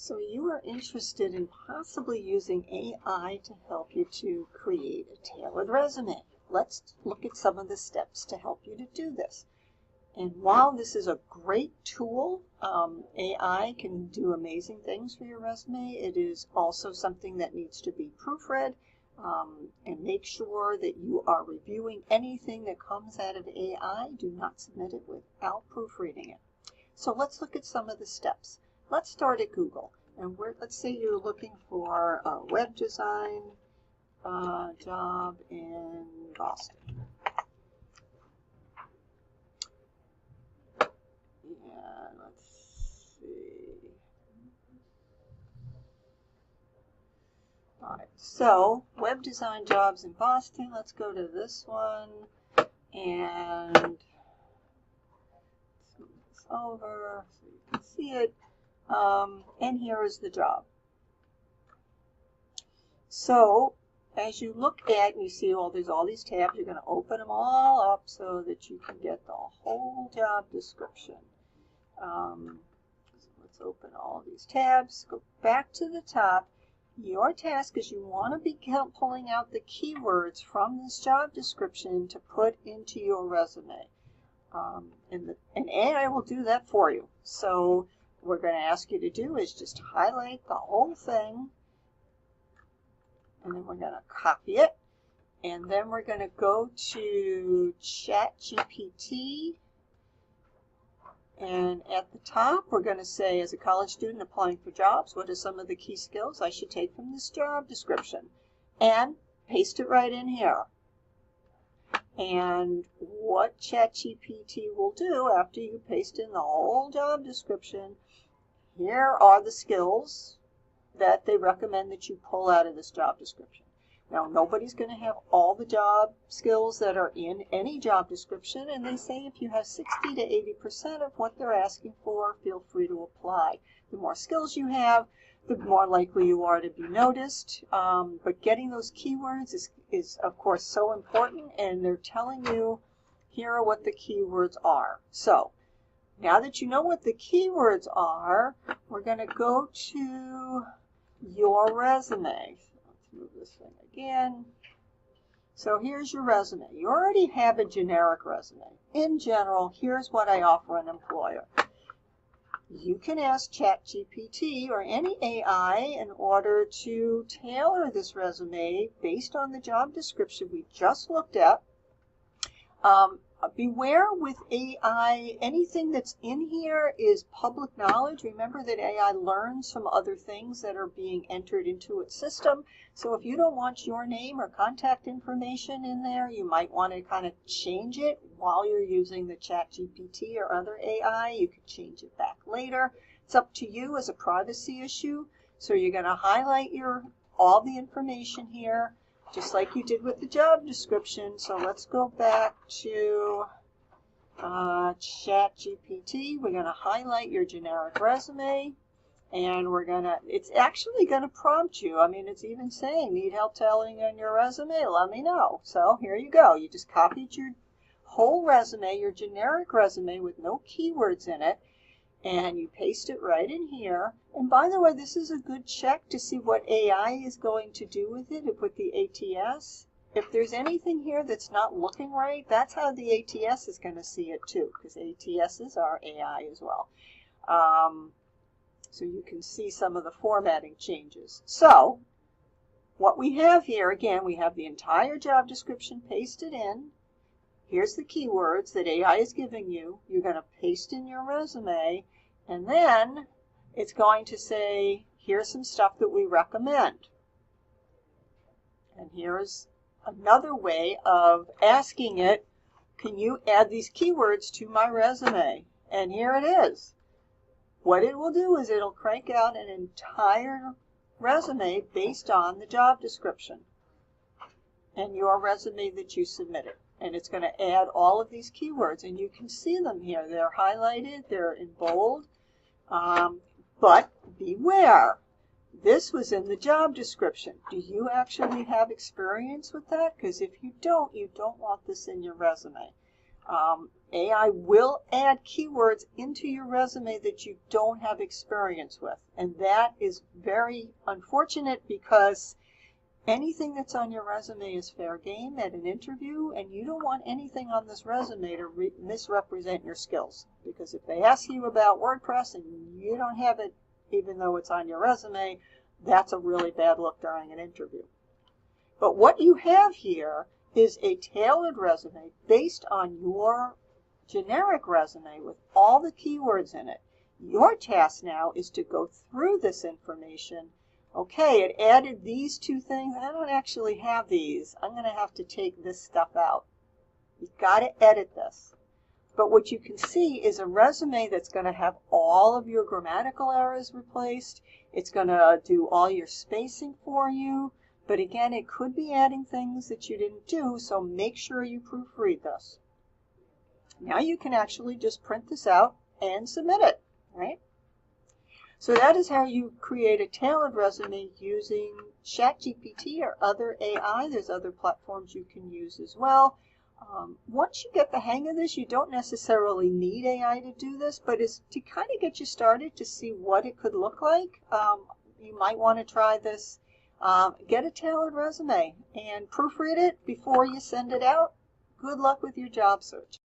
So you are interested in possibly using AI to help you to create a tailored resume. Let's look at some of the steps to help you to do this. And while this is a great tool, AI can do amazing things for your resume. It is also something that needs to be proofread, and make sure that you are reviewing anything that comes out of AI. Do not submit it without proofreading it. So let's look at some of the steps. Let's start at Google, and let's say you're looking for a web design job in Boston. Yeah, let's see. All right, so web design jobs in Boston. Let's go to this one and move this over so you can see it. And here is the job. So as you look at and you see there's all these tabs, you're going to open them all up so that you can get the whole job description. So let's open all these tabs. Go back to the top. Your task is you want to be pulling out the keywords from this job description to put into your resume. And AI will do that for you. So what we're going to ask you to do is just highlight the whole thing, and then we're going to copy it, and then we're going to go to ChatGPT, and at the top we're going to say, as a college student applying for jobs, what are some of the key skills I should take from this job description? And paste it right in here. And what ChatGPT will do after you paste in the whole job description, here are the skills that they recommend that you pull out of this job description. Now, nobody's going to have all the job skills that are in any job description, and they say if you have 60 to 80% of what they're asking for, feel free to apply. The more skills you have, the more likely you are to be noticed. But getting those keywords is of course so important, and they're telling you here are what the keywords are. So now that you know what the keywords are, we're going to go to your resume. Let's move this thing again. So here's your resume. You already have a generic resume. In general, here's what I offer an employer. You can ask ChatGPT or any AI in order to tailor this resume based on the job description we just looked at. Beware with AI, anything that's in here is public knowledge. Remember that AI learns from other things that are being entered into its system. So if you don't want your name or contact information in there, you might want to kind of change it while you're using the ChatGPT or other AI. You can change it back later. It's up to you as a privacy issue. So you're going to highlight all the information here, just like you did with the job description. So let's go back to ChatGPT. We're going to highlight your generic resume, and it's actually going to prompt you. I mean, it's even saying, need help tailoring on your resume? Let me know. So here you go. You just copied your whole resume, your generic resume with no keywords in it, and you paste it right in here. And by the way, this is a good check to see what AI is going to do with it with the ATS. If there's anything here that's not looking right, that's how the ATS is going to see it too, because ATSs are AI as well. So you can see some of the formatting changes. So what we have here, again, we have the entire job description pasted in. Here's the keywords that AI is giving you. You're going to paste in your resume, and then it's going to say, here's some stuff that we recommend. And here's another way of asking it, can you add these keywords to my resume? And here it is. What it will do is it'll crank out an entire resume based on the job description and your resume that you submitted. And it's going to add all of these keywords, and you can see them here. They're highlighted, they're in bold, but beware. This was in the job description. Do you actually have experience with that? Because if you don't want this in your resume. AI will add keywords into your resume that you don't have experience with. And that is very unfortunate because anything that's on your resume is fair game at an interview, and you don't want anything on this resume to misrepresent your skills. Because if they ask you about WordPress and you don't have it, even though it's on your resume, that's a really bad look during an interview. But what you have here is a tailored resume based on your generic resume with all the keywords in it. Your task now is to go through this information. Okay, it added these two things. I don't actually have these. I'm going to have to take this stuff out. You've got to edit this. But what you can see is a resume that's going to have all of your grammatical errors replaced. It's going to do all your spacing for you. But again, it could be adding things that you didn't do, so make sure you proofread this. Now you can actually just print this out and submit it, right? So that is how you create a tailored resume using ChatGPT or other AI. There's other platforms you can use as well. Once you get the hang of this, you don't necessarily need AI to do this, but it's to kind of get you started to see what it could look like. You might want to try this. Get a tailored resume and proofread it before you send it out. Good luck with your job search.